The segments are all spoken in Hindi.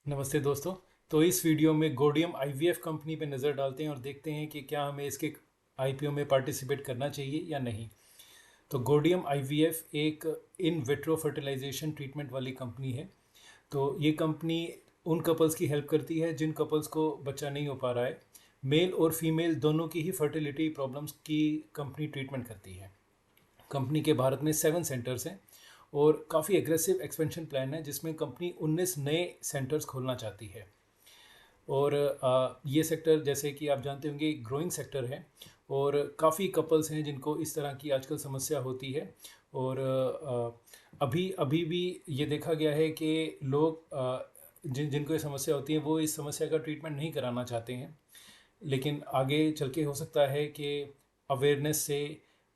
नमस्ते दोस्तों। तो इस वीडियो में गोडियम आईवीएफ कंपनी पे नज़र डालते हैं और देखते हैं कि क्या हमें इसके आईपीओ में पार्टिसिपेट करना चाहिए या नहीं। तो गोडियम आईवीएफ एक इन विट्रो फर्टिलाइजेशन ट्रीटमेंट वाली कंपनी है। तो ये कंपनी उन कपल्स की हेल्प करती है जिन कपल्स को बच्चा नहीं हो पा रहा है। मेल और फीमेल दोनों की ही फर्टिलिटी प्रॉब्लम्स की कंपनी ट्रीटमेंट करती है। कंपनी के भारत में 7 सेंटर्स हैं और काफ़ी एग्रेसिव एक्सपेंशन प्लान है जिसमें कंपनी 19 नए सेंटर्स खोलना चाहती है। और ये सेक्टर जैसे कि आप जानते होंगे ग्रोइंग सेक्टर है और काफ़ी कपल्स हैं जिनको इस तरह की आजकल समस्या होती है। और अभी अभी भी ये देखा गया है कि लोग जिनको ये समस्या होती है वो इस समस्या का ट्रीटमेंट नहीं कराना चाहते हैं, लेकिन आगे चल के हो सकता है कि अवेयरनेस से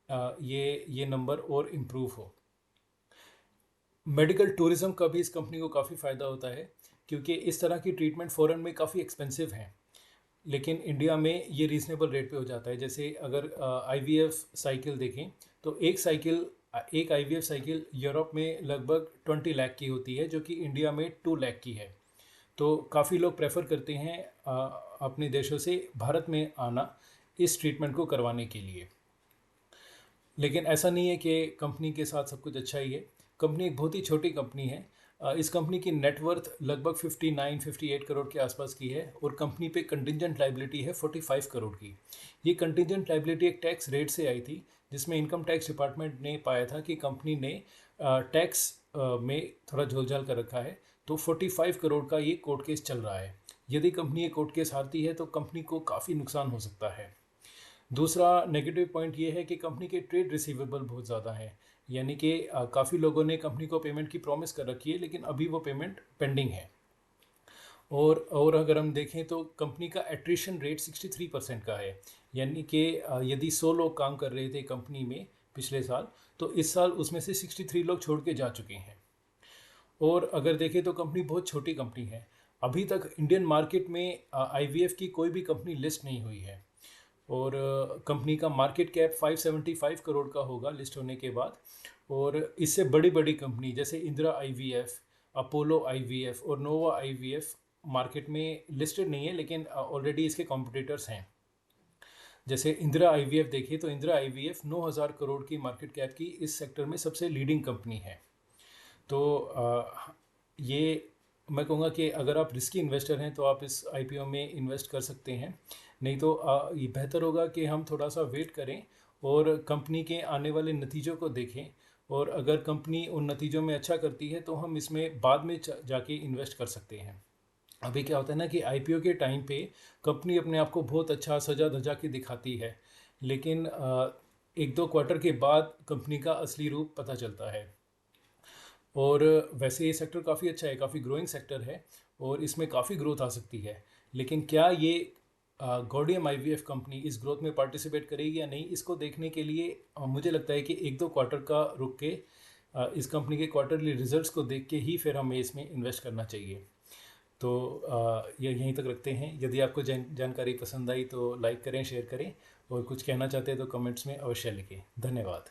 ये नंबर और इम्प्रूव हो। मेडिकल टूरिज्म का भी इस कंपनी को काफ़ी फ़ायदा होता है क्योंकि इस तरह की ट्रीटमेंट फ़ॉरेन में काफ़ी एक्सपेंसिव हैं, लेकिन इंडिया में ये रीज़नेबल रेट पे हो जाता है। जैसे अगर आईवीएफ साइकिल देखें तो एक आईवीएफ साइकिल यूरोप में लगभग 20 लाख की होती है, जो कि इंडिया में 2 लाख की है। तो काफ़ी लोग प्रेफर करते हैं अपने देशों से भारत में आना इस ट्रीटमेंट को करवाने के लिए। लेकिन ऐसा नहीं है कि कंपनी के साथ सब कुछ अच्छा ही है। कंपनी एक बहुत ही छोटी कंपनी है। इस कंपनी की नेटवर्थ लगभग 59-58 करोड़ के आसपास की है और कंपनी पे कंटिजेंट लाइबिलिटी है 45 करोड़ की। ये कंटिजेंट लाइबिलिटी एक टैक्स रेट से आई थी जिसमें इनकम टैक्स डिपार्टमेंट ने पाया था कि कंपनी ने टैक्स में थोड़ा झोलझाल कर रखा है। तो 45 करोड़ का ये कोर्ट केस चल रहा है। यदि कंपनी ये कोर्ट केस हारती है तो कंपनी को काफ़ी नुकसान हो सकता है। दूसरा नेगेटिव पॉइंट ये है कि कंपनी के ट्रेड रिसीवेबल बहुत ज़्यादा हैं, यानी कि काफ़ी लोगों ने कंपनी को पेमेंट की प्रॉमिस कर रखी है लेकिन अभी वो पेमेंट पेंडिंग है। और अगर हम देखें तो कंपनी का एट्रिशन रेट 63% का है, यानी कि यदि 100 लोग काम कर रहे थे कंपनी में पिछले साल, तो इस साल उसमें से 63 लोग छोड़ के जा चुके हैं। और अगर देखें तो कंपनी बहुत छोटी कंपनी है। अभी तक इंडियन मार्केट में आईवीएफ की कोई भी कंपनी लिस्ट नहीं हुई है और कंपनी का मार्केट कैप 575 करोड़ का होगा लिस्ट होने के बाद। और इससे बड़ी बड़ी कंपनी जैसे इंदिरा आईवीएफ, अपोलो आईवीएफ और नोवा आईवीएफ मार्केट में लिस्टेड नहीं है, लेकिन ऑलरेडी इसके कॉम्पिटिटर्स हैं। जैसे इंदिरा आईवीएफ देखिए तो इंदिरा आईवीएफ 9000 करोड़ की मार्केट कैप की इस सेक्टर में सबसे लीडिंग कंपनी है। तो ये मैं कहूँगा कि अगर आप रिस्की इन्वेस्टर हैं तो आप इस आईपीओ में इन्वेस्ट कर सकते हैं। नहीं तो ये बेहतर होगा कि हम थोड़ा सा वेट करें और कंपनी के आने वाले नतीजों को देखें। और अगर कंपनी उन नतीजों में अच्छा करती है तो हम इसमें बाद में जाके इन्वेस्ट कर सकते हैं। अभी क्या होता है ना कि आईपीओ के टाइम पे कंपनी अपने आप को बहुत अच्छा सजा धजा के दिखाती है, लेकिन 1-2 क्वार्टर के बाद कंपनी का असली रूप पता चलता है। और वैसे ये सेक्टर काफ़ी अच्छा है, काफ़ी ग्रोइंग सेक्टर है और इसमें काफ़ी ग्रोथ आ सकती है। लेकिन क्या ये गॉडियम आईवीएफ कंपनी इस ग्रोथ में पार्टिसिपेट करेगी या नहीं, इसको देखने के लिए मुझे लगता है कि 1-2 क्वार्टर का रुक के इस कंपनी के क्वार्टरली रिजल्ट्स को देख के ही फिर हमें इसमें इन्वेस्ट करना चाहिए। तो ये यहीं तक रखते हैं। यदि आपको जानकारी पसंद आई तो लाइक करें, शेयर करें और कुछ कहना चाहते हैं तो कमेंट्स में अवश्य लिखें। धन्यवाद।